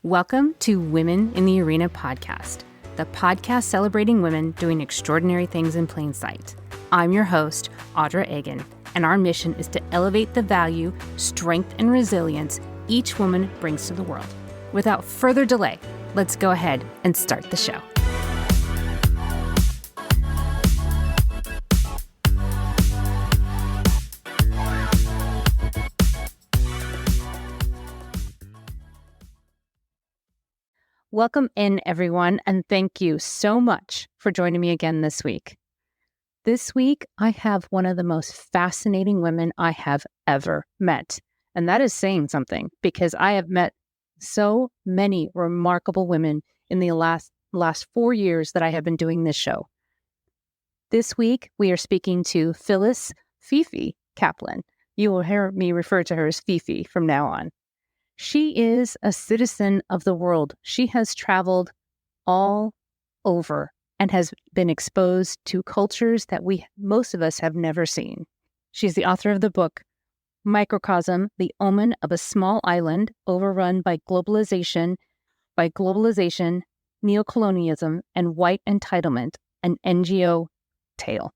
Welcome to Women in the Arena podcast, the podcast celebrating women doing extraordinary things in plain sight. I'm your host, Audra Egan, and our mission is to elevate the value, strength, and resilience each woman brings to the world. Without further delay, let's go ahead and start the show. Welcome in, everyone, and thank you so much for joining me again this week. This week, I have one of the most fascinating women I have ever met. And that is saying something because I have met so many remarkable women in the last 4 years that I have been doing this show. This week, we are speaking to Phyllis Phiphi Kaplan. You will hear me refer to her as Phiphi from now on. She is a citizen of the world. She has traveled all over and has been exposed to cultures that most of us have never seen. She's the author of the book, Microcosm, The Omen of a Small Island Overrun by Globalization, Neocolonialism, and White Entitlement, an NGO Tale.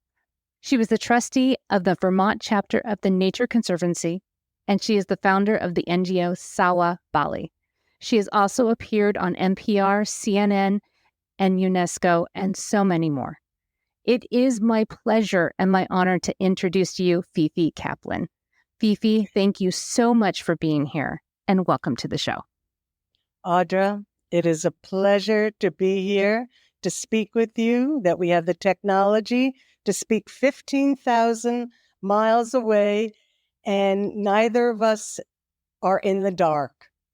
She was the trustee of the Vermont chapter of the Nature Conservancy, and she is the founder of the NGO Sawa Bali. She has also appeared on NPR, CNN, and UNESCO, and so many more. It is my pleasure and my honor to introduce to you Phiphi Kaplan. Phiphi, thank you so much for being here, and welcome to the show. Audra, it is a pleasure to be here to speak with you, that we have the technology to speak 15,000 miles away, and neither of us are in the dark.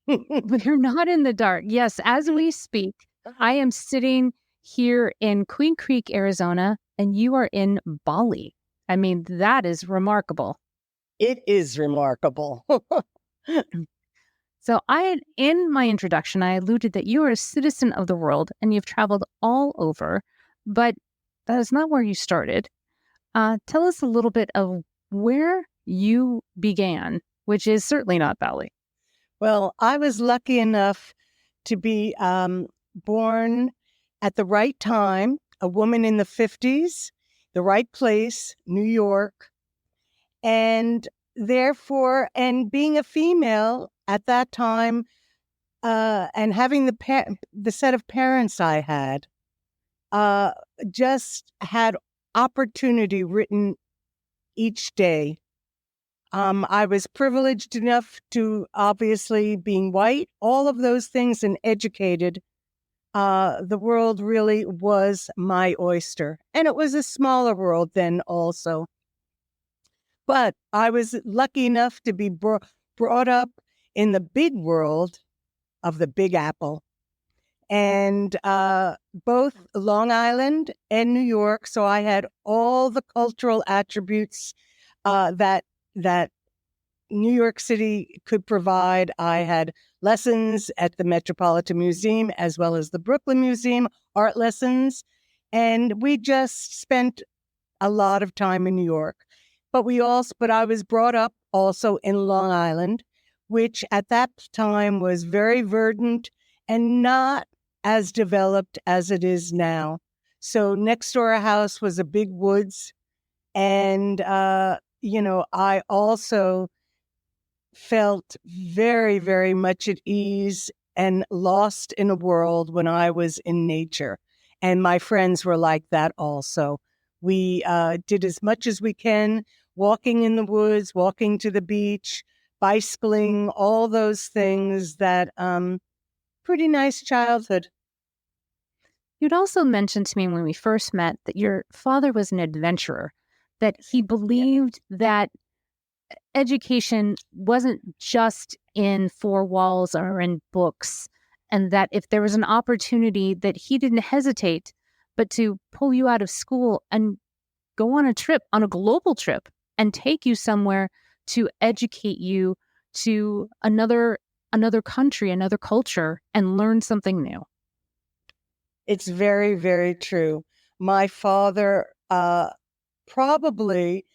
We're not in the dark. Yes, as we speak, I am sitting here in Queen Creek, Arizona, and you are in Bali. I mean, that is remarkable. It is remarkable. So in my introduction, I alluded that you are a citizen of the world and you've traveled all over, but that is not where you started. Tell us a little bit of where you began, which is certainly not Bali. Well, I was lucky enough to be born at the right time, a woman in the 50s, the right place, New York. And therefore, and being a female at that time, and having the set of parents I had, just had opportunity written each day. I was privileged enough to, obviously, being white, all of those things, and educated. The world really was my oyster. And it was a smaller world then also. But I was lucky enough to be brought up in the big world of the Big Apple. And both Long Island and New York. So I had all the cultural attributes that New York City could provide. I had lessons at the Metropolitan Museum as well as the Brooklyn Museum, art lessons. And we just spent a lot of time in New York. But I was brought up also in Long Island, which at that time was very verdant and not as developed as it is now. So next door a house was a big woods. And, I also felt very, very much at ease and lost in a world when I was in nature. And my friends were like that also. We did as much as we can, walking in the woods, walking to the beach, bicycling, all those things that, pretty nice childhood. You'd also mentioned to me when we first met that your father was an adventurer, that he believed that education wasn't just in four walls or in books, and that if there was an opportunity that he didn't hesitate, but to pull you out of school and go on a trip, on a global trip, and take you somewhere to educate you to another country, another culture, and learn something new. It's very, very true. My father probably,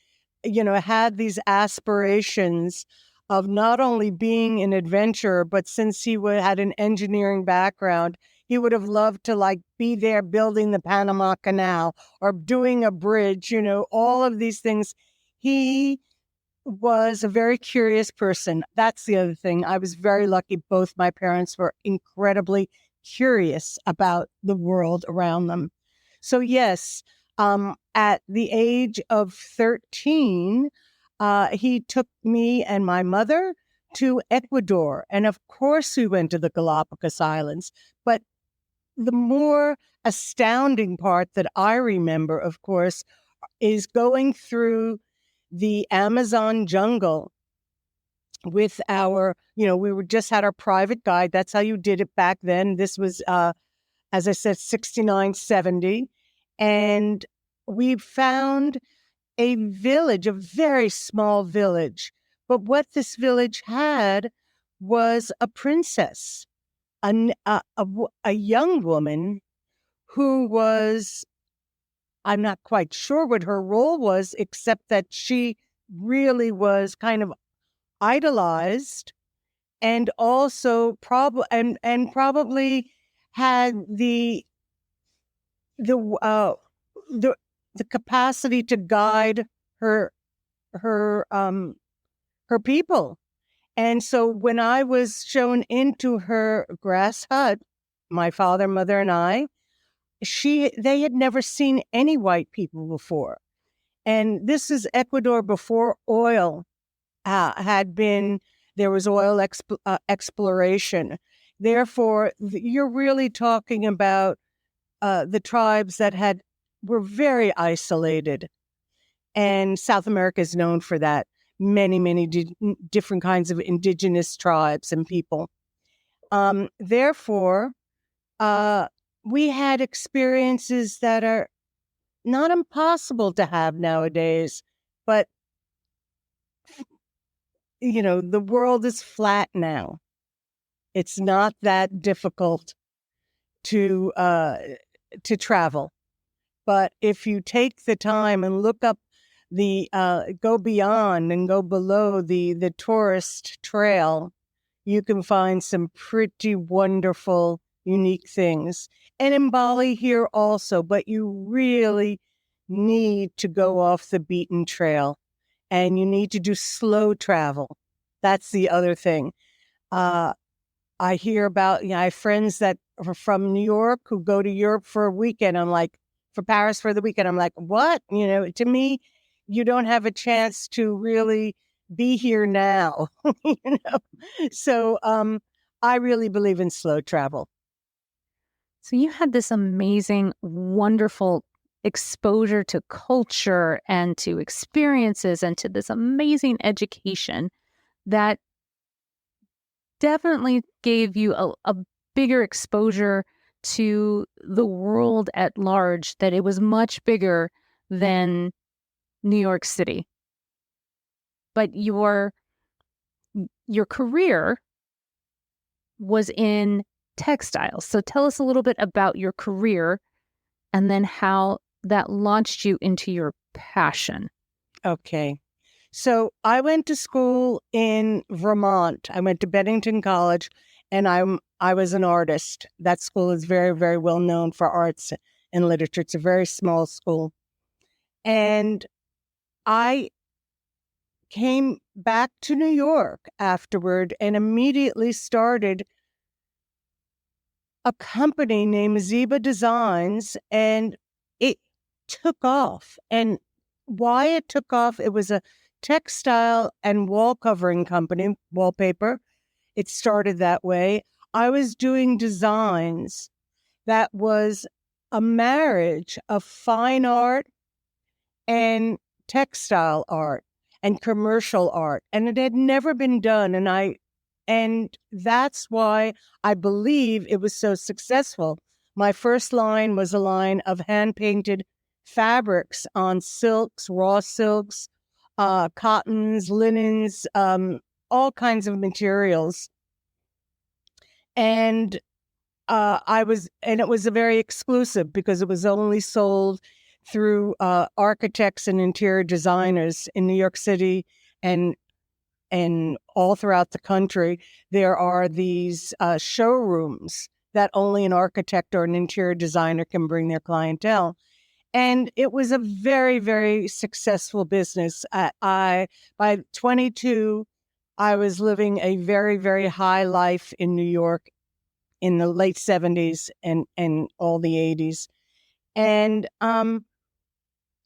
had these aspirations of not only being an adventurer, but since he had an engineering background, he would have loved to like be there building the Panama Canal or doing a bridge, all of these things. He was a very curious person. That's the other thing. I was very lucky. Both my parents were incredibly curious about the world around them. So yes, at the age of 13, he took me and my mother to Ecuador. And of course, we went to the Galapagos Islands. But the more astounding part that I remember, of course, is going through the Amazon jungle with we were just had our private guide. That's how you did it back then. This was, as I said, 69, 70. And we found a village, a very small village. But what this village had was a princess, a young woman who was, I'm not quite sure what her role was, except that she really was kind of idolized and also probably had the capacity to guide her people. And so when I was shown into her grass hut, my father, mother, and I, they had never seen any white people before. And this is Ecuador before oil there was oil exploration. Therefore, you're really talking about the tribes that were very isolated. And South America is known for that. Many, many different kinds of indigenous tribes and people. Therefore, we had experiences that are not impossible to have nowadays, but the world is flat now. It's not that difficult to travel. But if you take the time and look up go beyond and go below the tourist trail, you can find some pretty wonderful, unique things. And in Bali here also, but you really need to go off the beaten trail. And you need to do slow travel. That's the other thing. I hear about, I have friends that are from New York who go to Europe for a weekend. I'm like, for Paris for the weekend. I'm like, what? To me, you don't have a chance to really be here now. So I really believe in slow travel. So you had this amazing, wonderful exposure to culture and to experiences and to this amazing education that definitely gave you a bigger exposure to the world at large, that it was much bigger than New York City. But your career was in textiles. So tell us a little bit about your career and then how that launched you into your passion. Okay. So I went to school in Vermont. I went to Bennington College, and I was an artist. That school is very, very well known for arts and literature. It's a very small school. And I came back to New York afterward and immediately started a company named Ziba Designs, and it took off. And why it took off, it was a textile and wall covering company, wallpaper. It started that way. I was doing designs that was a marriage of fine art and textile art and commercial art. And it had never been done. And that's why I believe it was so successful. My first line was a line of hand-painted fabrics on silks, raw silks, cottons, linens, all kinds of materials. And it was a very exclusive because it was only sold through architects and interior designers in New York City and and all throughout the country, there are these showrooms that only an architect or an interior designer can bring their clientele. And it was a very, very successful business. By 22, I was living a very, very high life in New York in the late 70s and all the 80s. And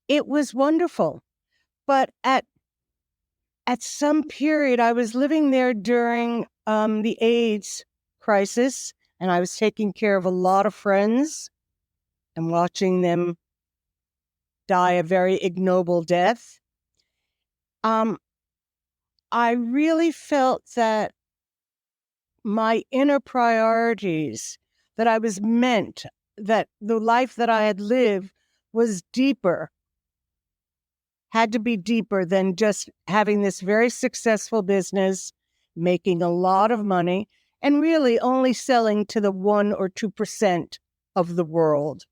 it was wonderful. But at some period, I was living there during the AIDS crisis, and I was taking care of a lot of friends and watching them die a very ignoble death. I really felt that my inner priorities, that I was meant, that the life that I had lived was deeper, had to be deeper than just having this very successful business, making a lot of money, and really only selling to the 1 or 2% of the world.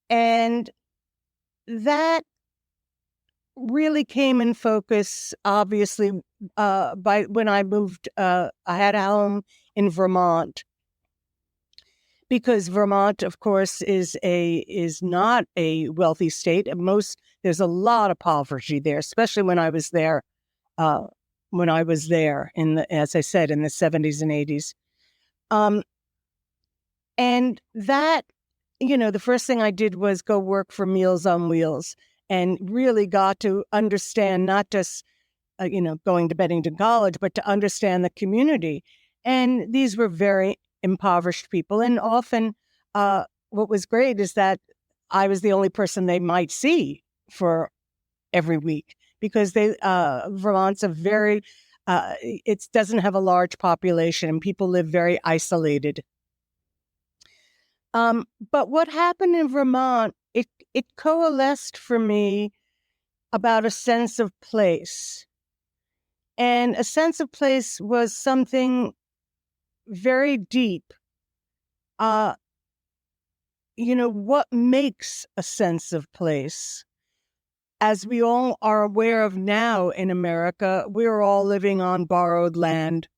And that really came in focus, obviously, by when I moved. I had a home in Vermont, because Vermont, of course, is not a wealthy state. There's a lot of poverty there, especially when I was there. As I said, in the 70s and 80s, and that, the first thing I did was go work for Meals on Wheels, and really got to understand not just, going to Bennington College, but to understand the community. And these were very impoverished people. And often what was great is that I was the only person they might see for every week, because Vermont's it doesn't have a large population and people live very isolated. But what happened in Vermont, it coalesced for me about a sense of place. And a sense of place was something very deep. What makes a sense of place? As we all are aware of now in America, we're all living on borrowed land.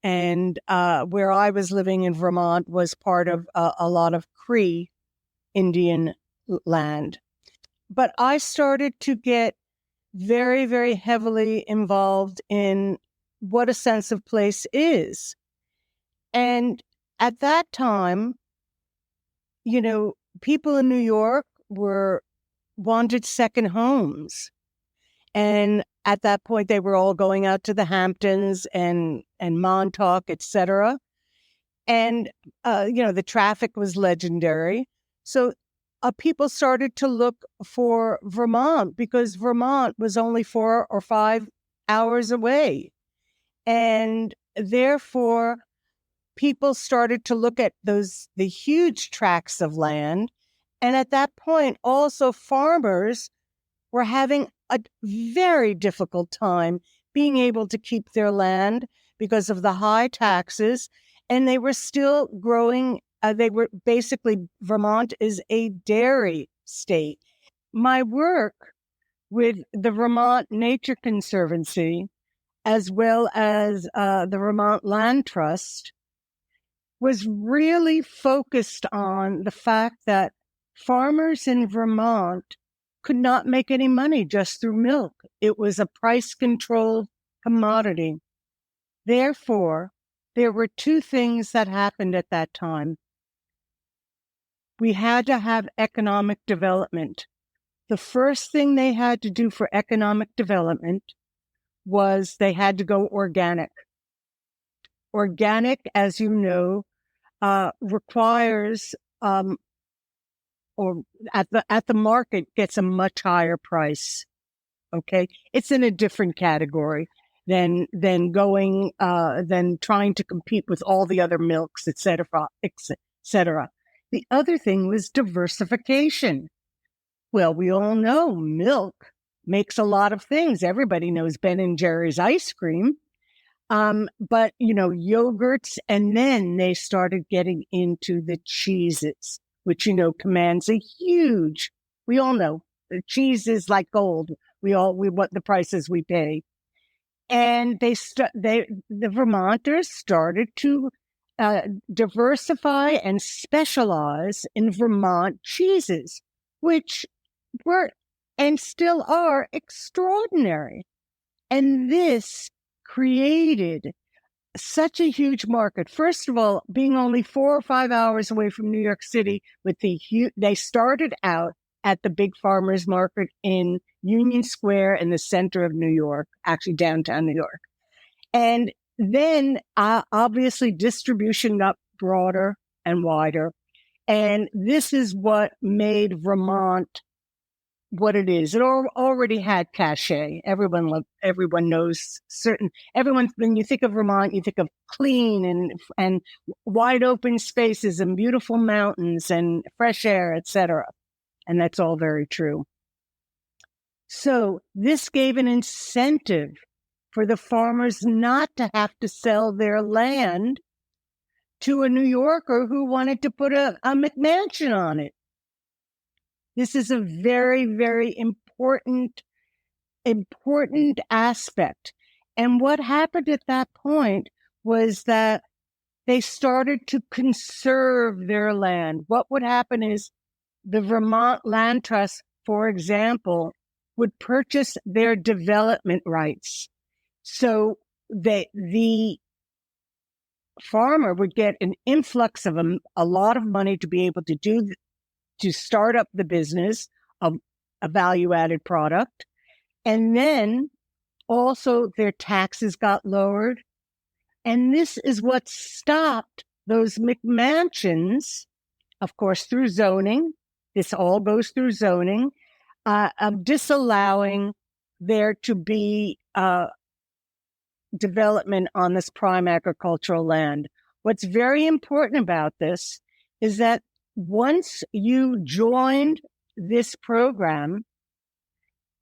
And where I was living in Vermont was part of a lot of Cree Indian land. But I started to get very, very heavily involved in what a sense of place is. And at that time, people in New York wanted second homes. And at that point, they were all going out to the Hamptons and Montauk, etc. And, the traffic was legendary. So people started to look for Vermont, because Vermont was only 4 or 5 hours away. And therefore, people started to look at the huge tracts of land. And at that point, also farmers were having a very difficult time being able to keep their land because of the high taxes. And they were still growing. Vermont is a dairy state. My work with the Vermont Nature Conservancy, as well as the Vermont Land Trust, was really focused on the fact that farmers in Vermont could not make any money just through milk. It was a price-controlled commodity. Therefore, there were two things that happened at that time. We had to have economic development. The first thing they had to do for economic development was they had to go organic. Organic, as you know, requires or at the market gets a much higher price. Okay, it's in a different category than trying to compete with all the other milks, etc., etc. The other thing was diversification. Well, we all know milk makes a lot of things. Everybody knows Ben and Jerry's ice cream. But, yogurts, and then they started getting into the cheeses, which, commands we all know the cheese is like gold. We want the prices we pay. And the Vermonters started to diversify and specialize in Vermont cheeses, which were and still are extraordinary. And this created such a huge market. First of all, being only 4 or 5 hours away from New York City, they started out at the big farmers market in Union Square in the center of New York, actually downtown New York. And then obviously distribution got broader and wider. And this is what made Vermont what it is. It already had cachet. Everyone knows when you think of Vermont, you think of clean and wide open spaces and beautiful mountains and fresh air, etc. And that's all very true. So this gave an incentive for the farmers not to have to sell their land to a New Yorker who wanted to put a McMansion on it. This is a very, very important aspect. And what happened at that point was that they started to conserve their land. What would happen is the Vermont Land Trust, for example, would purchase their development rights. So the farmer would get an influx of a lot of money to be able to start up the business of a value-added product. And then also their taxes got lowered. And this is what stopped those McMansions, of course, through zoning. This all goes through zoning, of disallowing there to be development on this prime agricultural land. What's very important about this is that once you joined this program,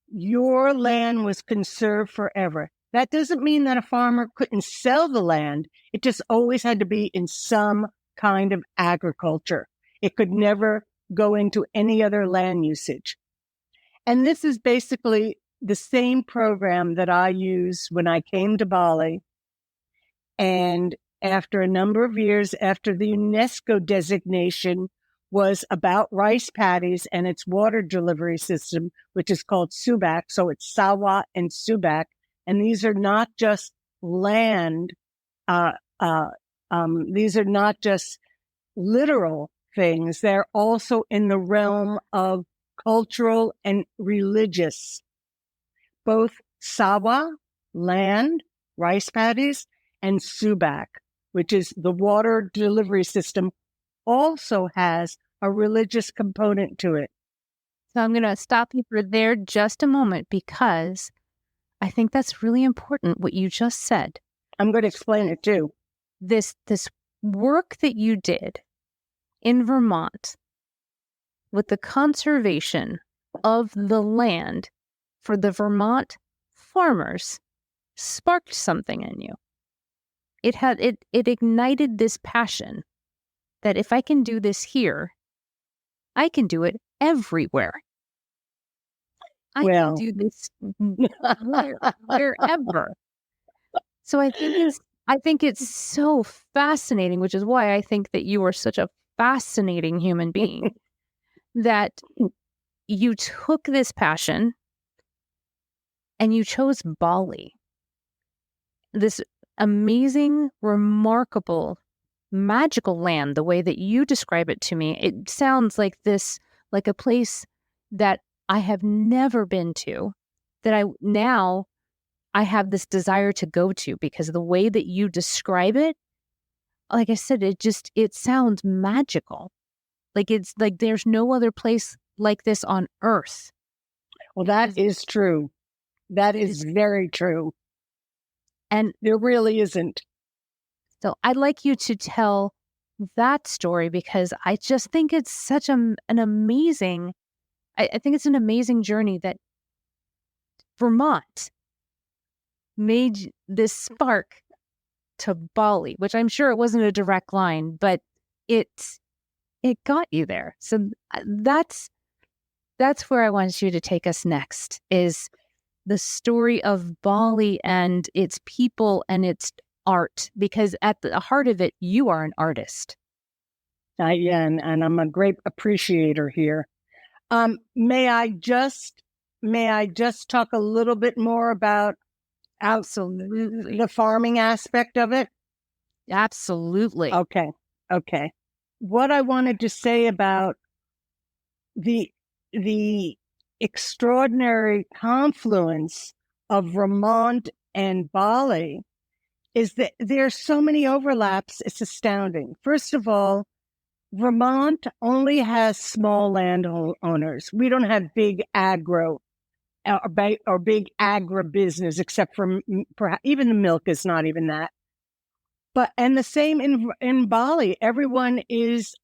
your land was conserved forever. That doesn't mean that a farmer couldn't sell the land. It just always had to be in some kind of agriculture. It could never go into any other land usage. And this is basically the same program that I used when I came to Bali. And after a number of years, after the UNESCO designation was about rice paddies and its water delivery system, which is called Subak. So it's Sawa and Subak. And these are not just land. These are not just literal things. They're also in the realm of cultural and religious. Both Sawa, land, rice paddies, and Subak, which is the water delivery system, also has a religious component to it. So I'm going to stop you for there just a moment because I think that's really important what you just said. I'm going to explain it too. This work that you did in Vermont with the conservation of the land for the Vermont farmers sparked something in you. It ignited this passion that if I can do this here, I can do it everywhere. I can do this wherever. So I think it's so fascinating, which is why I think that you are such a fascinating human being, that you took this passion and you chose Bali, this amazing, remarkable, magical land. The way that you describe it to me, it sounds like a place that I have never been to, that I have this desire to go to, because the way that you describe it, like I said, it sounds magical. Like it's like there's no other place like this on earth. Well, that is true. That is very true. And there really isn't. So I'd like you to tell that story, because I just think it's such an amazing, I think it's an amazing journey that Vermont made this spark to Bali, which I'm sure it wasn't a direct line, but it got you there. So that's where I want you to take us next, is the story of Bali and its people and its art, because at the heart of it, you are an artist. Yeah, and I'm a great appreciator here. May I just talk a little bit more about Absolutely. the farming aspect of it? Absolutely. Okay. What I wanted to say about the extraordinary confluence of Vermont and Bali is that there are so many overlaps. It's astounding. First of all, Vermont only has small landowners. We don't have big agro or big agribusiness, except for perhaps even the milk is not even that. And the same in Bali, everyone is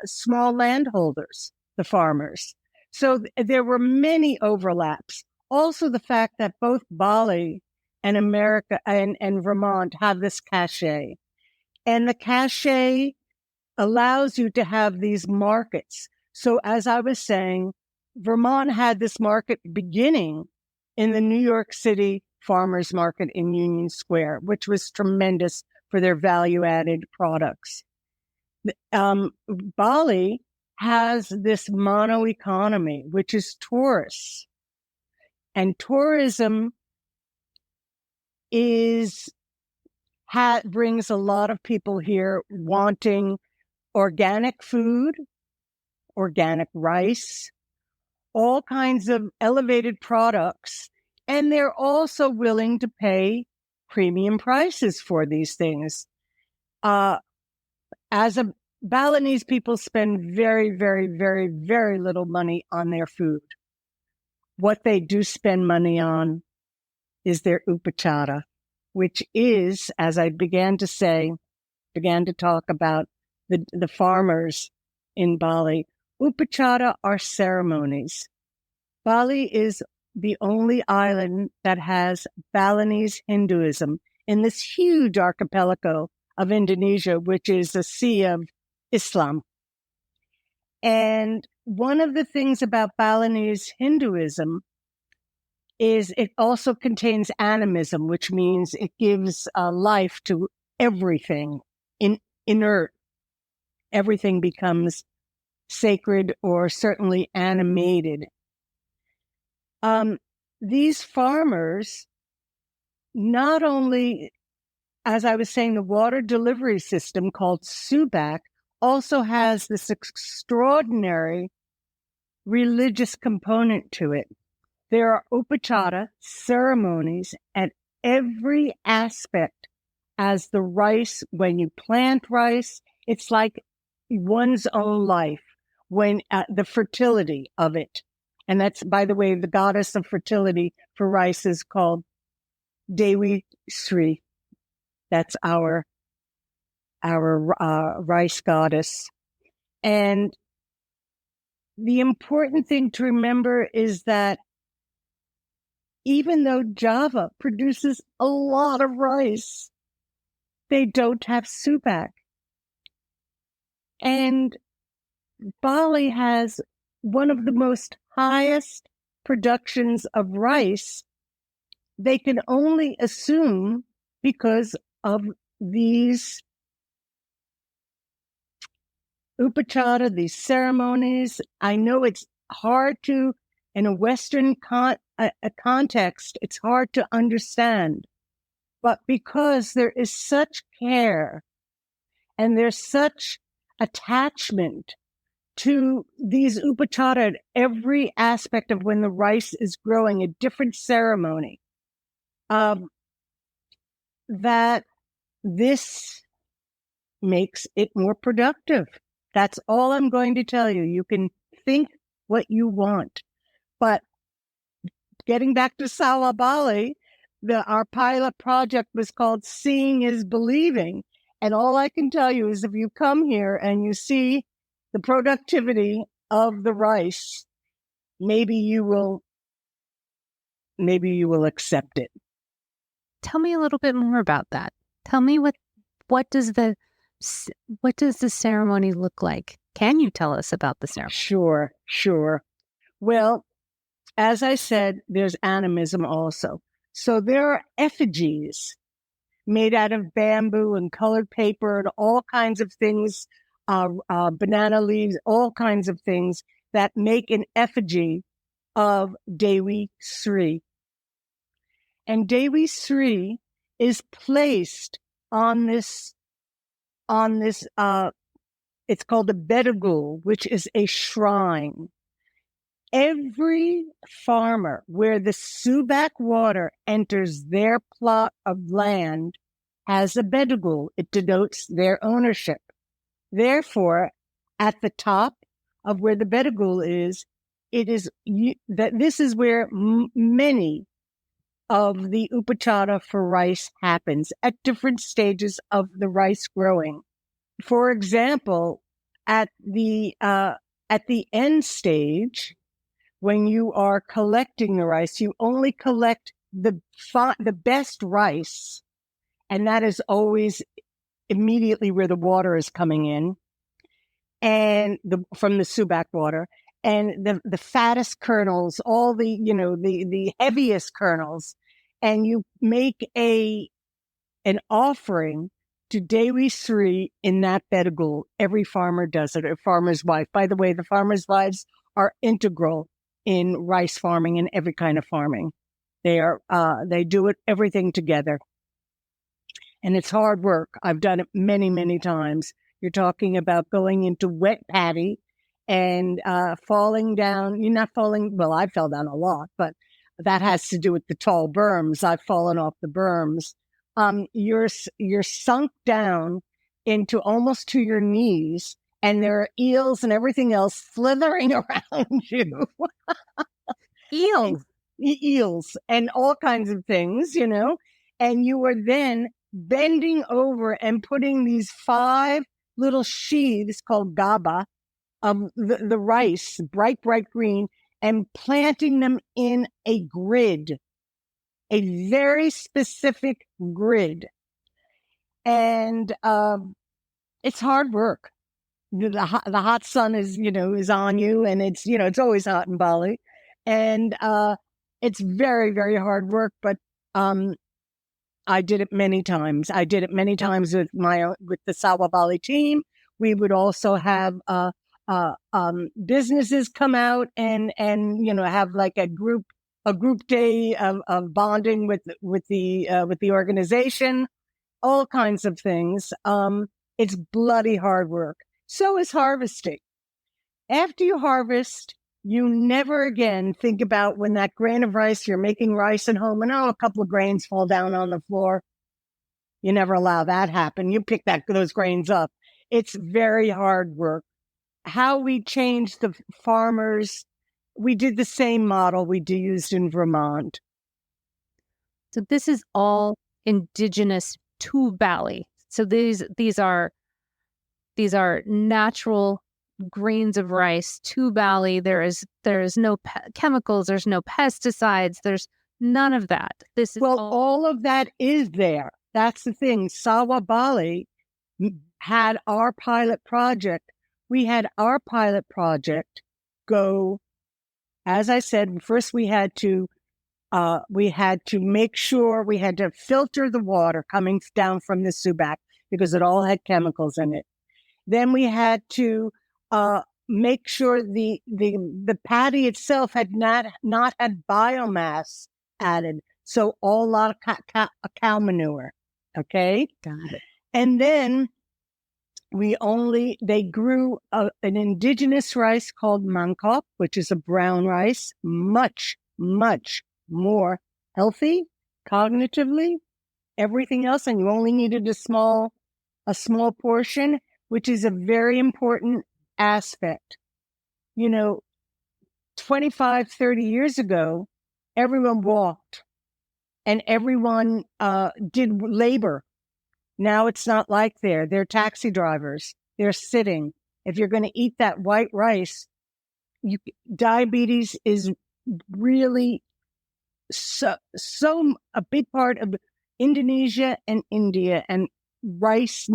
small landholders, the farmers. So there were many overlaps. Also, the fact that both Bali and America and Vermont have this cachet, and the cachet allows you to have these markets. So as I was saying, Vermont had this market beginning in the New York City Farmers Market in Union Square, which was tremendous for their value-added products. Bali has this mono-economy, which is tourists. And tourism brings a lot of people here wanting organic food, organic rice, all kinds of elevated products. And they're also willing to pay premium prices for these things. Balinese people spend very, very, very, very little money on their food. What they do spend money on is their upachara, which is, as I began to talk about the farmers in Bali. Upachara are ceremonies. Bali is the only island that has Balinese Hinduism in this huge archipelago of Indonesia, which is a sea of Islam. And one of the things about Balinese Hinduism is it also contains animism, which means it gives life to everything inert. Everything becomes sacred or certainly animated. These farmers, not only, as I was saying, the water delivery system called Subak also has this extraordinary religious component to it. There are upachara ceremonies at every aspect as the rice. When you plant rice, it's like one's own life, when the fertility of it. And that's, by the way, the goddess of fertility for rice is called Dewi Sri. That's our rice goddess. And the important thing to remember is that even though Java produces a lot of rice, they don't have Subak. And Bali has one of the most highest productions of rice. They can only assume because of these upachara, these ceremonies. I know it's hard to, in a Western context, it's hard to understand. But because there is such care and there's such attachment to these upachara at every aspect of when the rice is growing, a different ceremony, that this makes it more productive. That's all I'm going to tell you. You can think what you want. But getting back to Sawa Bali, our pilot project was called Seeing is Believing. And all I can tell you is if you come here and you see the productivity of the rice, maybe you will accept it. Tell me a little bit more about that. Tell me what does the ceremony look like? Can you tell us about the ceremony? Sure. Well, as I said, there's animism also. So there are effigies made out of bamboo and colored paper and all kinds of things, banana leaves, all kinds of things that make an effigy of Dewi Sri. And Dewi Sri is placed on this, it's called a bedagul, which is a shrine. Every farmer where the Subak water enters their plot of land has a bedagul. It denotes their ownership. Therefore, at the top of where the bedagul is, it is that this is where many of the upachara for rice happens at different stages of the rice growing. For example, at the end stage, when you are collecting the rice, you only collect the best rice, and that is always immediately where the water is coming in, and from the Subak water, and the fattest kernels, all the the heaviest kernels, and you make an offering to Dewi Sri in that bedagul. Every farmer does it, a farmer's wife. By the way, the farmer's wives are integral in rice farming and every kind of farming. They do everything together. And it's hard work. I've done it many, many times. You're talking about going into wet paddy and falling down. You're not falling, well, I fell down a lot, but that has to do with the tall berms. I've fallen off the berms. You're sunk down into almost to your knees, and there are eels and everything else slithering around you. Eels and all kinds of things, and you are then bending over and putting these 5 little sheaths called gaba of the rice, bright green, and planting them in a grid, a very specific grid. And it's hard work. The hot sun is on you, and it's always hot in Bali, and it's very, very hard work. But I did it many times. I did it many times with the Sawa Bali team. We would also have businesses come out and have like a group day of bonding with the organization, all kinds of things. It's bloody hard work. So is harvesting. After you harvest, you never again think about when that grain of rice, you're making rice at home and a couple of grains fall down on the floor. You never allow that happen. You pick those grains up. It's very hard work. How we changed the farmers, we did the same model we used in Vermont. So this is all indigenous to Bali. So these are natural grains of rice to Bali. There is no chemicals. There's no pesticides. There's none of that. This is all of that is there. That's the thing. Sawa Bali had our pilot project. We had our pilot project go, as I said, first we had to make sure we had to filter the water coming down from the Subak because it all had chemicals in it. Then we had to make sure the paddy itself had not had biomass added, so a lot of cow manure. Okay, got it. And then they grew an indigenous rice called mangkok, which is a brown rice, much, much more healthy cognitively, everything else, and you only needed a small portion, which is a very important aspect. 25, 30 years ago, everyone walked and everyone did labor. Now it's not like they're taxi drivers. They're sitting. If you're going to eat that white rice, diabetes is really so a big part of Indonesia and India and rice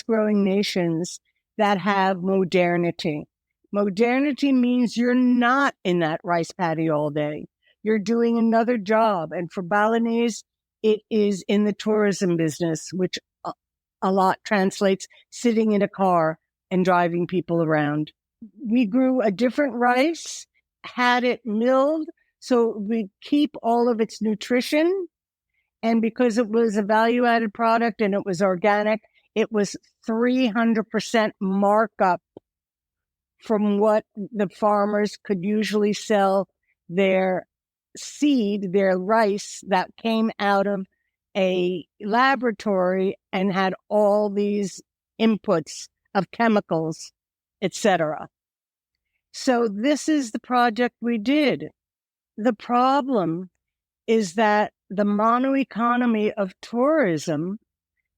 growing nations that have modernity. Modernity means you're not in that rice paddy all day. You're doing another job. And for Balinese, it is in the tourism business, which a lot translates sitting in a car and driving people around. We grew a different rice, had it milled, so we keep all of its nutrition. And because it was a value-added product and it was organic, it was 300% markup from what the farmers could usually sell their seed, their rice that came out of a laboratory and had all these inputs of chemicals, etc. So this is the project we did. The problem is that the mono-economy of tourism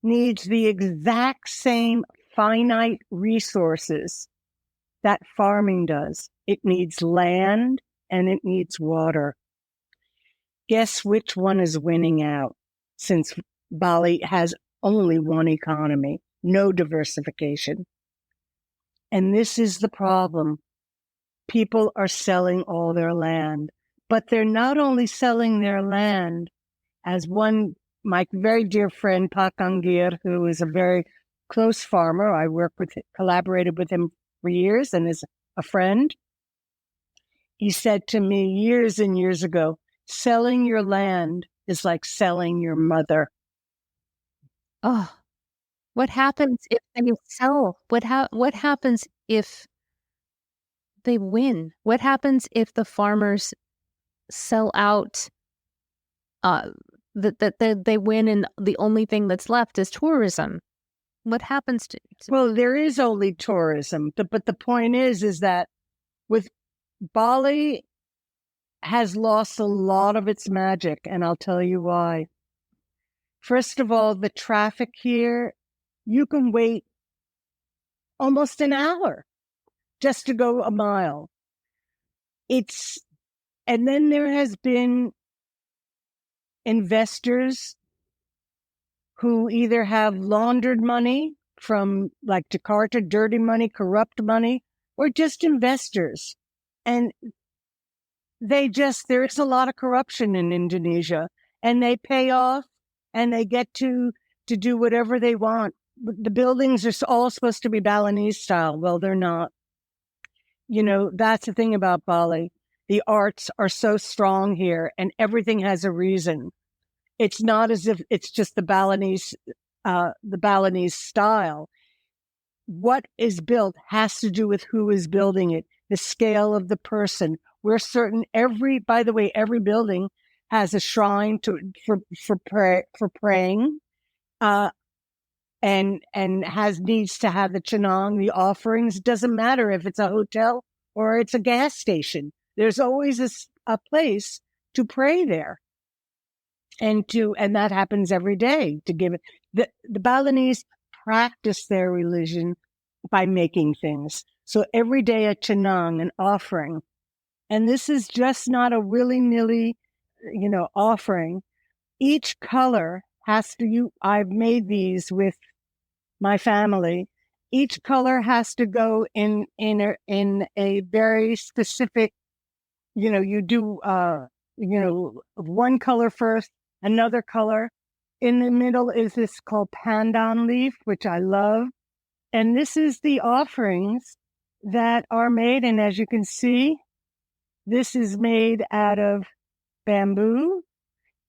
needs the exact same finite resources that farming does. It needs land and it needs water. Guess which one is winning out, since Bali has only one economy, no diversification. And this is the problem. People are selling all their land, but they're not only selling their land, as my very dear friend, Pakangir, who is a very close farmer, I collaborated with him for years and is a friend. He said to me years and years ago, selling your land is like selling your mother. Oh, what happens if they sell? What happens if they win? What happens if the farmers sell out? That they win, and the only thing that's left is tourism. What happens to? Well, there is only tourism, but the point is that with Bali has lost a lot of its magic, and I'll tell you why. First of all, the traffic here, you can wait almost an hour just to go a mile. And then there has been investors who either have laundered money from like Jakarta, dirty money, corrupt money, or just investors. And there's a lot of corruption in Indonesia, and they pay off and they get to do whatever they want. The buildings are all supposed to be Balinese style. Well, they're not. That's the thing about Bali. The arts are so strong here and everything has a reason. It's not as if it's just the Balinese style. What is built has to do with who is building it, the scale of the person. We're certain every building has a shrine for praying, and needs to have the chenang, the offerings. It doesn't matter if it's a hotel or it's a gas station. There's always a place to pray there. And that happens every day to give it. The Balinese practice their religion by making things. So every day a chenang, an offering. And this is just not a willy-nilly, offering. Each color I've made these with my family. Each color has to go in a very specific, you do, one color first, another color. In the middle is this called pandan leaf, which I love. And this is the offerings that are made. And as you can see, this is made out of bamboo.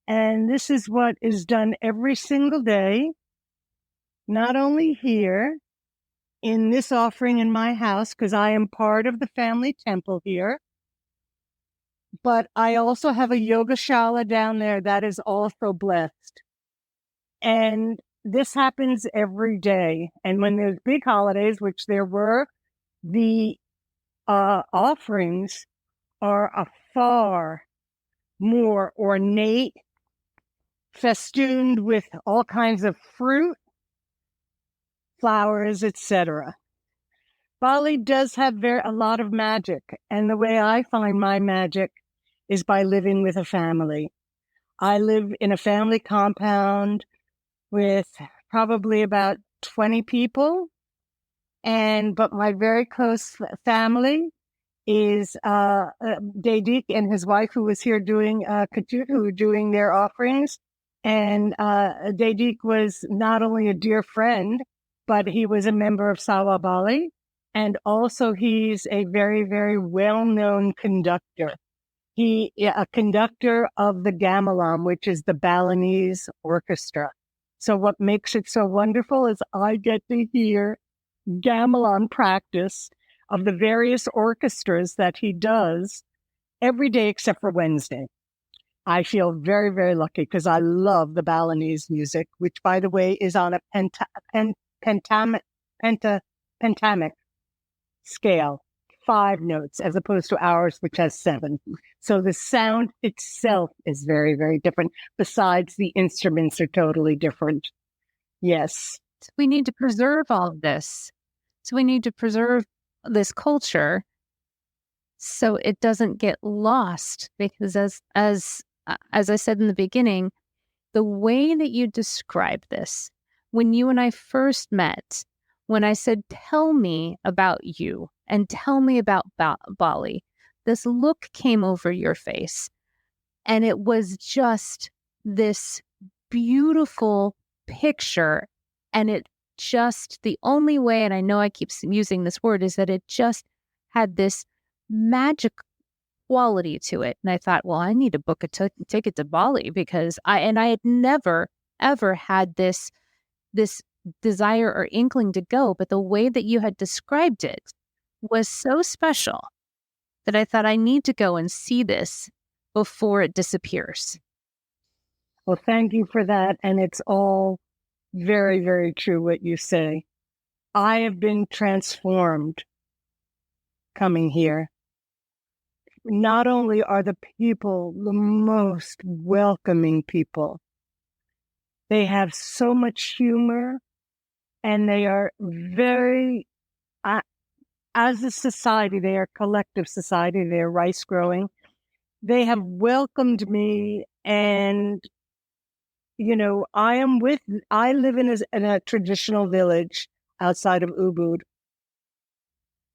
And this is what is done every single day, not only here in this offering in my house, because I am part of the family temple here, but I also have a yogashala down there that is also blessed. And this happens every day. And when there's big holidays, which there were, the offerings are a far more ornate, festooned with all kinds of fruit, flowers, etc. Bali does have a lot of magic, and the way I find my magic is by living with a family. I live in a family compound with probably about 20 people, but my very close family is Dedik and his wife, who was here doing couture, who were doing their offerings. And Dedik was not only a dear friend, but he was a member of Sawa Bali. And also he's a very, very well-known conductor. A conductor of the gamelan, which is the Balinese orchestra. So what makes it so wonderful is I get to hear gamelan practice of the various orchestras that he does every day except for Wednesday. I feel very, very lucky because I love the Balinese music, which, by the way, is on a pentamic scale, 5 notes, as opposed to ours, which has 7. So the sound itself is very, very different. Besides, the instruments are totally different. Yes. So we need to preserve all of this. So we need to preserve this culture so it doesn't get lost, because as I said in the beginning, the way that you describe this, when you and I first met, when I said, tell me about you and tell me about Bali, this look came over your face. And it was just this beautiful picture. And it just, the only way, and I know I keep using this word, is that it just had this magic quality to it. And I thought, well, I need to book a ticket to Bali, because I had never, ever had this desire or inkling to go. But the way that you had described it was so special that I thought I need to go and see this before it disappears. Well, thank you for that. And it's all very, very true what you say. I have been transformed coming here. Not only are the people the most welcoming people, they have so much humor, and they are very, as a society, they are a collective society, they are rice growing. They have welcomed me, and I live in a traditional village outside of Ubud.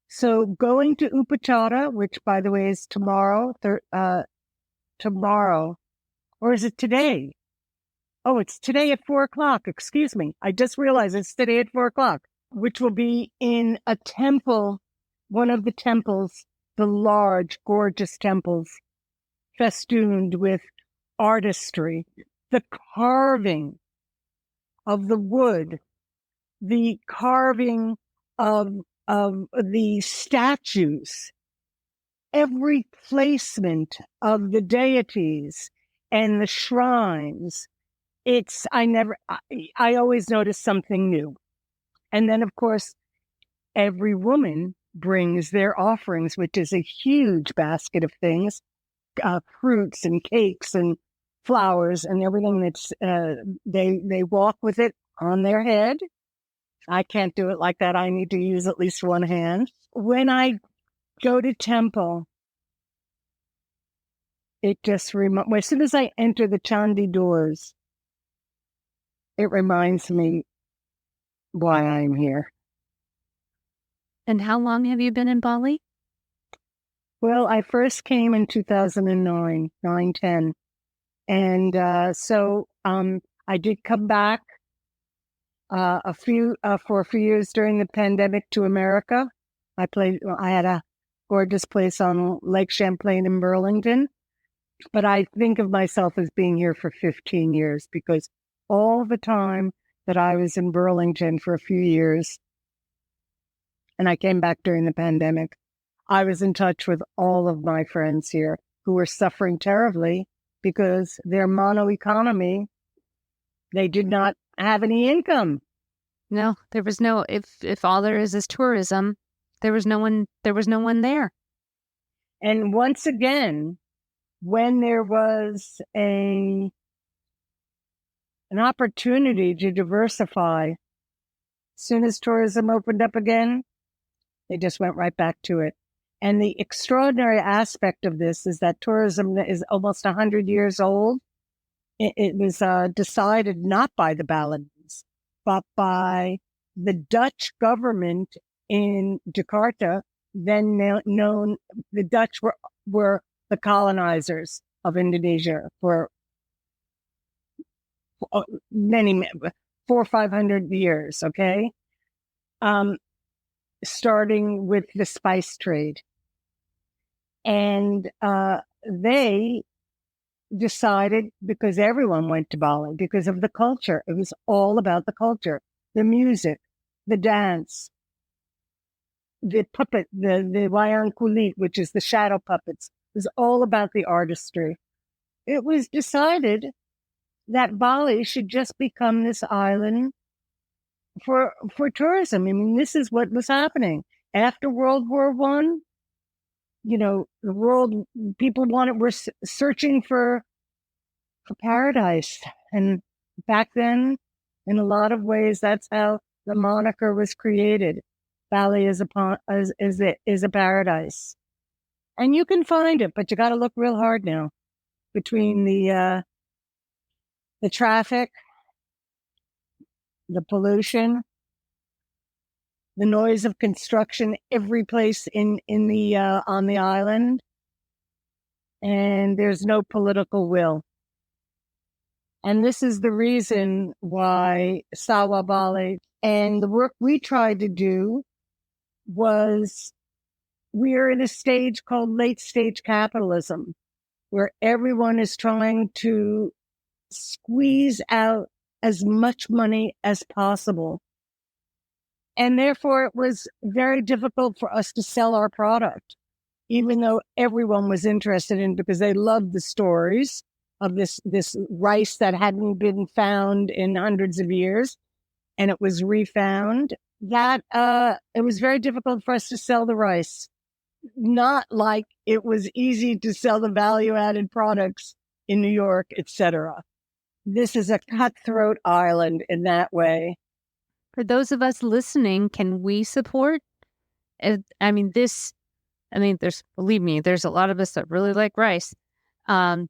So going to Upacara, which, by the way, is tomorrow, or is it today? Oh, it's today at 4:00. Excuse me. I just realized it's today at 4:00, which will be in a temple, one of the temples, the large, gorgeous temples, festooned with artistry, the carving of the wood, the carving of the statues, every placement of the deities and the shrines. I always notice something new. And then, of course, every woman brings their offerings, which is a huge basket of things, fruits and cakes and flowers and everything that's, they walk with it on their head. I can't do it like that. I need to use at least one hand. When I go to temple, it just as soon as I enter the Chandi doors, it reminds me why I'm here. And how long have you been in Bali? Well, I first came in 2009, 9-10. And so I did come back for a few years during the pandemic to America. I had a gorgeous place on Lake Champlain in Burlington, but I think of myself as being here for 15 years, because all the time that I was in Burlington for a few years, and I came back during the pandemic, I was in touch with all of my friends here who were suffering terribly because their mono economy, they did not have any income. No, there was no, if all there is tourism, there was no one there. And once again, when there was an opportunity to diversify, as soon as tourism opened up again, they just went right back to it. And the extraordinary aspect of this is that tourism is almost 100 years old. It was decided not by the Balinese, but by the Dutch government in Jakarta, then known, the Dutch were the colonizers of Indonesia for many, 400 or 500 years, okay? Starting with the spice trade. And they decided, because everyone went to Bali, because of the culture. It was all about the culture, the music, the dance, the puppet, the wayang kulit, which is the shadow puppets. It was all about the artistry. It was decided that Bali should just become this island for tourism. I mean, this is what was happening after World War I. You know, the world, people were searching for paradise, and back then, in a lot of ways, that's how the moniker was created. Bali is a paradise, and you can find it, but you got to look real hard now. Between the traffic, the pollution, the noise of construction every place on the island, and there's no political will. And this is the reason why Sawa Bali, and the work we tried to do was, we're in a stage called late stage capitalism, where everyone is trying to squeeze out as much money as possible. And therefore, it was very difficult for us to sell our product, even though everyone was interested in it, because they loved the stories of this rice that hadn't been found in hundreds of years, and it was refound. That it was very difficult for us to sell the rice. Not like it was easy to sell the value-added products in New York, etc. This is a cutthroat island in that way. For those of us listening, can we support? Believe me, there's a lot of us that really like rice. Can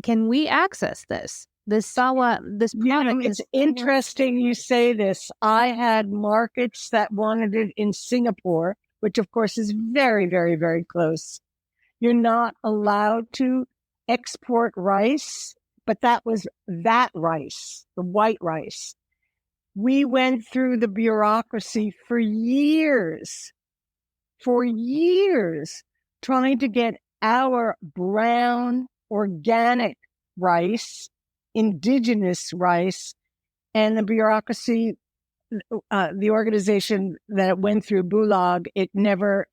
we access this sawa, this product? It's interesting you say this. I had markets that wanted it in Singapore, which of course is very, very, very close. You're not allowed to export rice, but that was that rice, the white rice. We went through the bureaucracy for years, trying to get our brown, organic rice, indigenous rice, and the bureaucracy, the organization that went through Bulag, it never,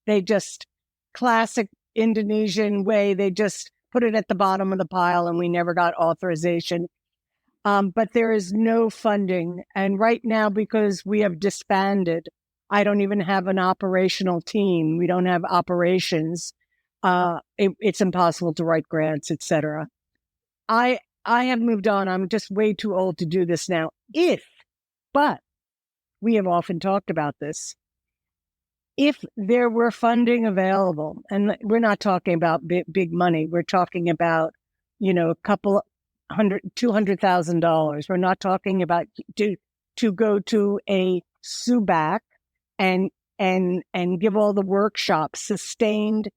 they just, classic Indonesian way, they just put it at the bottom of the pile, and we never got authorization. But there is no funding. And right now, because we have disbanded, I don't even have an operational team. We don't have operations. It's impossible to write grants, etc. I have moved on. I'm just way too old to do this now. But we have often talked about this. If there were funding available, and we're not talking about big money, we're talking about, a couple $200,000. We're not talking about to go to a SUBAC and give all the workshops, sustained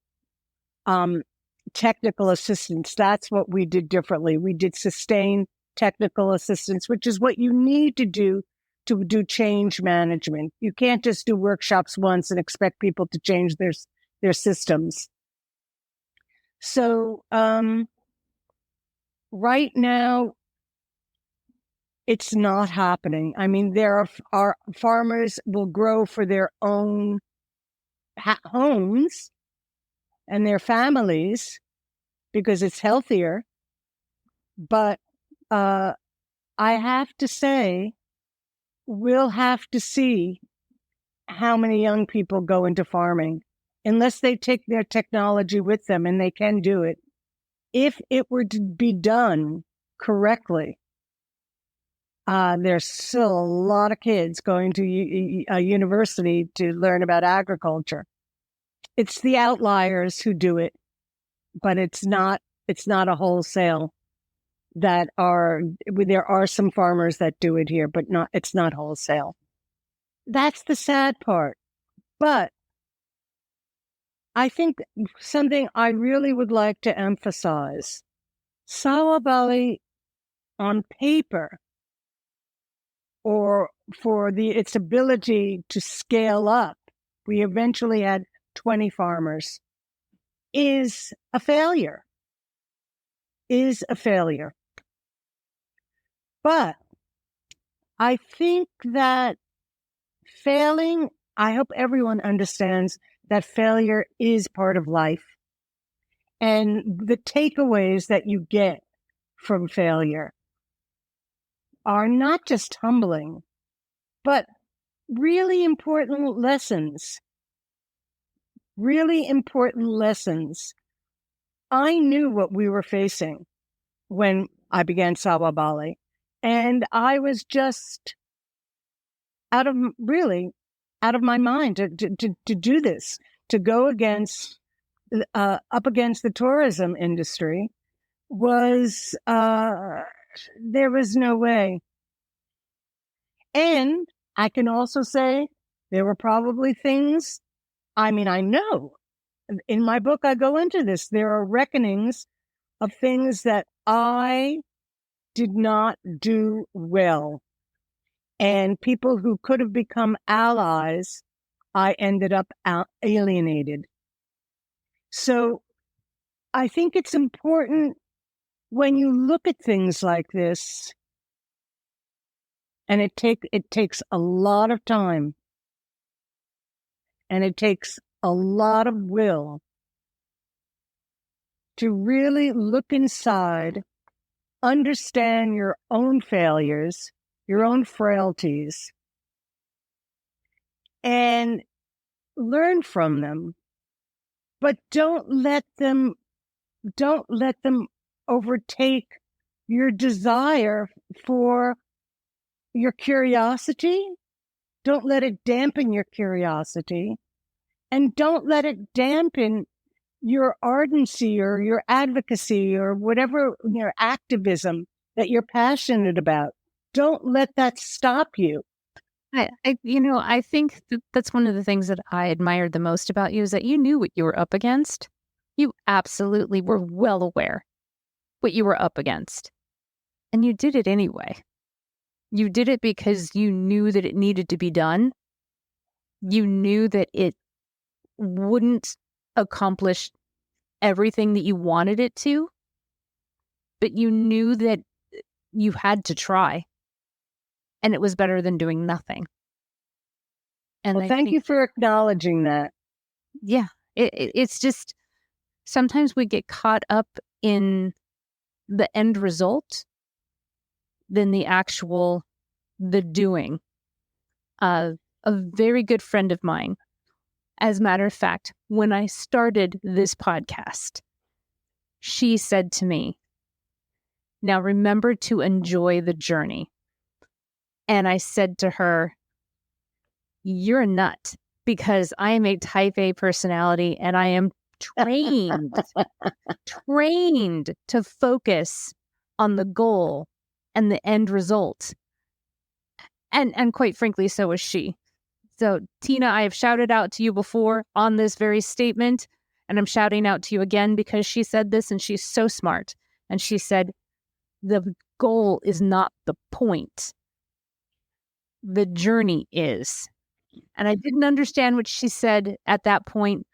technical assistance. That's what we did differently. We did sustained technical assistance, which is what you need to do change management. You can't just do workshops once and expect people to change their systems. So right now, it's not happening. I mean, there are farmers will grow for their own homes and their families because it's healthier. But I have to say, we'll have to see how many young people go into farming unless they take their technology with them, and they can do it. If it were to be done correctly, there's still a lot of kids going to a university to learn about agriculture. It's the outliers who do it, but it's not a wholesale. There are some farmers that do it here, but it's not wholesale. that's the sad part. But I think something I really would like to emphasize, Bali on paper, or for its ability to scale up, we eventually had 20 farmers, is a failure. But I think that I hope everyone understands that failure is part of life. And the takeaways that you get from failure are not just humbling, but really important lessons. Really important lessons. I knew what we were facing when I began Sawa Bali, and I was just out of my mind to do this, to go up against the tourism industry was, there was no way. And I can also say there were probably things, I know in my book, I go into this. There are reckonings of things that I did not do well. And people who could have become allies, I ended up alienated. So I think it's important when you look at things like this, and it takes a lot of time, and it takes a lot of will to really look inside, understand your own failures, your own frailties, and learn from them. But don't let them overtake your desire for your curiosity. Don't let it dampen your curiosity, and don't let it dampen your ardency or your advocacy or whatever, your activism that you're passionate about. Don't let that stop you. I think that's one of the things that I admired the most about you, is that you knew what you were up against. You absolutely were well aware what you were up against. And you did it anyway. You did it because you knew that it needed to be done. You knew that it wouldn't accomplish everything that you wanted it to, but you knew that you had to try. And it was better than doing nothing. And well, thank you for acknowledging that. Yeah, it's just sometimes we get caught up in the end result than the doing. A very good friend of mine, as a matter of fact, when I started this podcast, she said to me, "Now remember to enjoy the journey." And I said to her, "You're a nut, because I am a type A personality and I am trained to focus on the goal and the end result." And quite frankly, so was she. So, Tina, I have shouted out to you before on this very statement, and I'm shouting out to you again because she said this, and she's so smart. And she said, the goal is not the point. The journey is. And I didn't understand what she said at that point,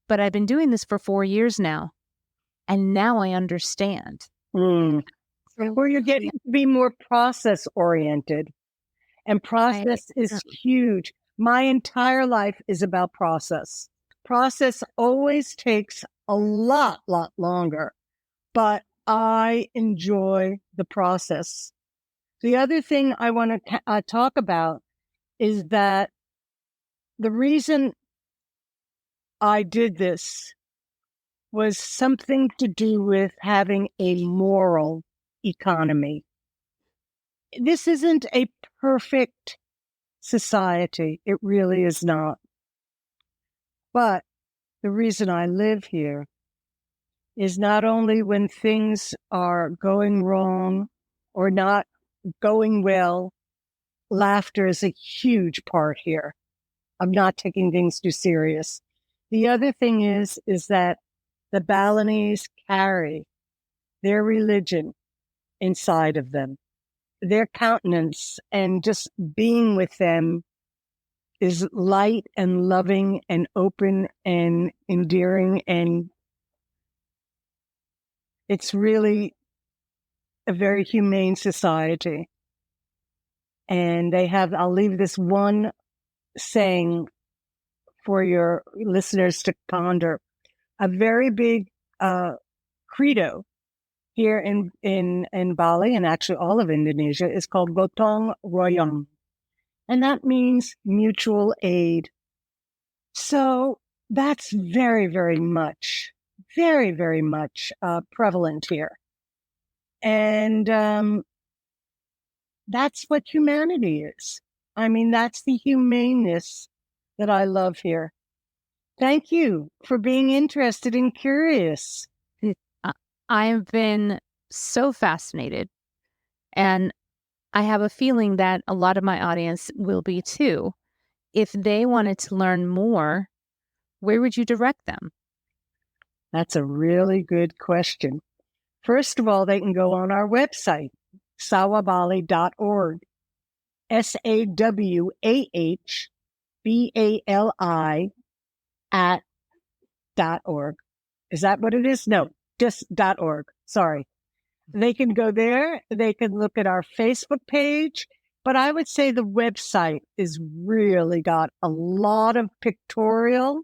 but I've been doing this for 4 years now, and now I understand. Well, you're getting to be more process-oriented, and process is huge. My entire life is about process. Process always takes a lot longer, but I enjoy the process. The other thing I want to talk about is that the reason I did this was something to do with having a moral economy. This isn't a perfect society. It really is not. But the reason I live here is not only when things are going wrong or not going well, laughter is a huge part here of not taking things too serious. The other thing is that the Balinese carry their religion inside of them. Their countenance and just being with them is light and loving and open and endearing, and it's really a very humane society. And they have, I'll leave this one saying for your listeners to ponder, a very big credo here in Bali, and actually all of Indonesia, is called gotong royong. And that means mutual aid. So that's very, very much prevalent here. And that's what humanity is. I mean, that's the humaneness that I love here. Thank you for being interested and curious. I've been so fascinated, and I have a feeling that a lot of my audience will be too. If they wanted to learn more, where would you direct them? That's a really good question. First of all, they can go on our website, sawabali.org, SAWAHBALI@.org. Is that what it is? No, just .org. Sorry. They can go there. They can look at our Facebook page. But I would say the website is really got a lot of pictorial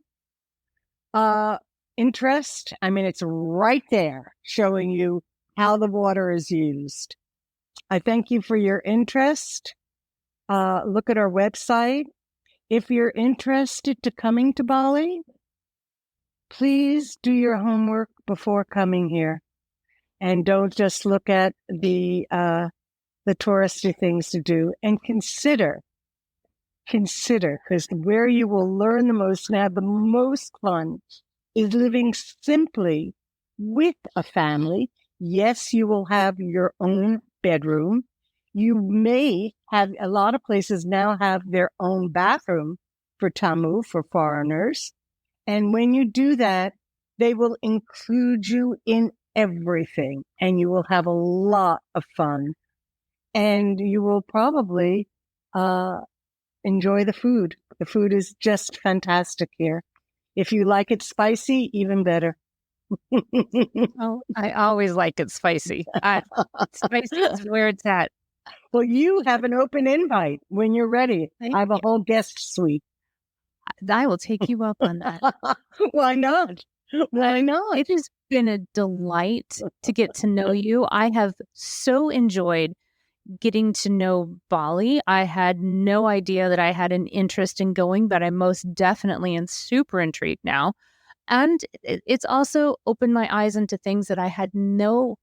interest. I mean, it's right there showing you how the water is used. I thank you for your interest. Look at our website. If you're interested to coming to Bali, please do your homework before coming here. And don't just look at the touristy things to do, and consider, because where you will learn the most and have the most fun is living simply with a family. Yes, you will have your own bedroom. You may have, a lot of places now have their own bathroom for tamu, for foreigners. And when you do that, they will include you in everything, and you will have a lot of fun. And you will probably enjoy the food. The food is just fantastic here. If you like it spicy, even better. Oh, I always like it spicy. Spicy is where it's at. Well, you have an open invite when you're ready. Thank I have a you. whole guest suite. I will take you up on that. Why not? Why not? It has been a delight to get to know you. I have so enjoyed getting to know Bali. I had no idea that I had an interest in going, but I most definitely am super intrigued now. And it's also opened my eyes into things that I had no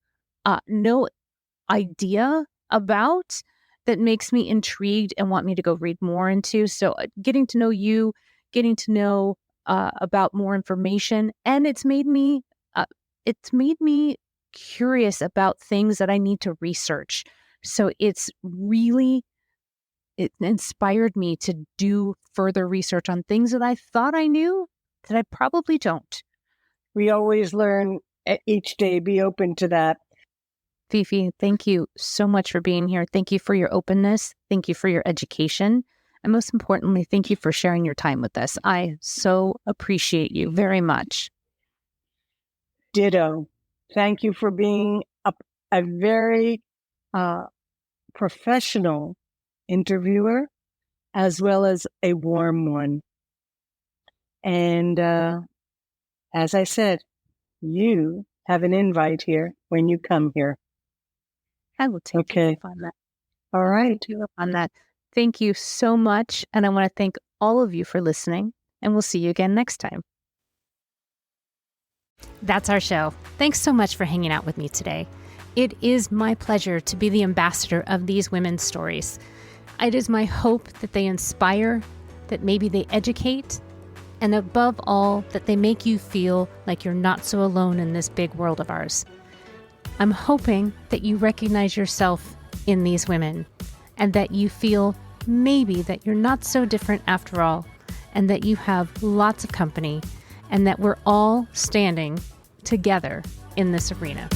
idea about, that makes me intrigued and want me to go read more into. So getting to know you, getting to know about more information, and it's made me curious about things that I need to research. So it inspired me to do further research on things that I thought I knew that I probably don't. We always learn each day. Be open to that. Phiphi, thank you so much for being here. Thank you for your openness. Thank you for your education. And most importantly, thank you for sharing your time with us. I so appreciate you very much. Ditto. Thank you for being a very professional interviewer, as well as a warm one. And as I said, you have an invite here when you come here. I will take you up on that. All right. Take you up on that. Thank you so much. And I want to thank all of you for listening, and we'll see you again next time. That's our show. Thanks so much for hanging out with me today. It is my pleasure to be the ambassador of these women's stories. It is my hope that they inspire, that maybe they educate, and above all, that they make you feel like you're not so alone in this big world of ours. I'm hoping that you recognize yourself in these women, and that you feel maybe that you're not so different after all, and that you have lots of company, and that we're all standing together in this arena.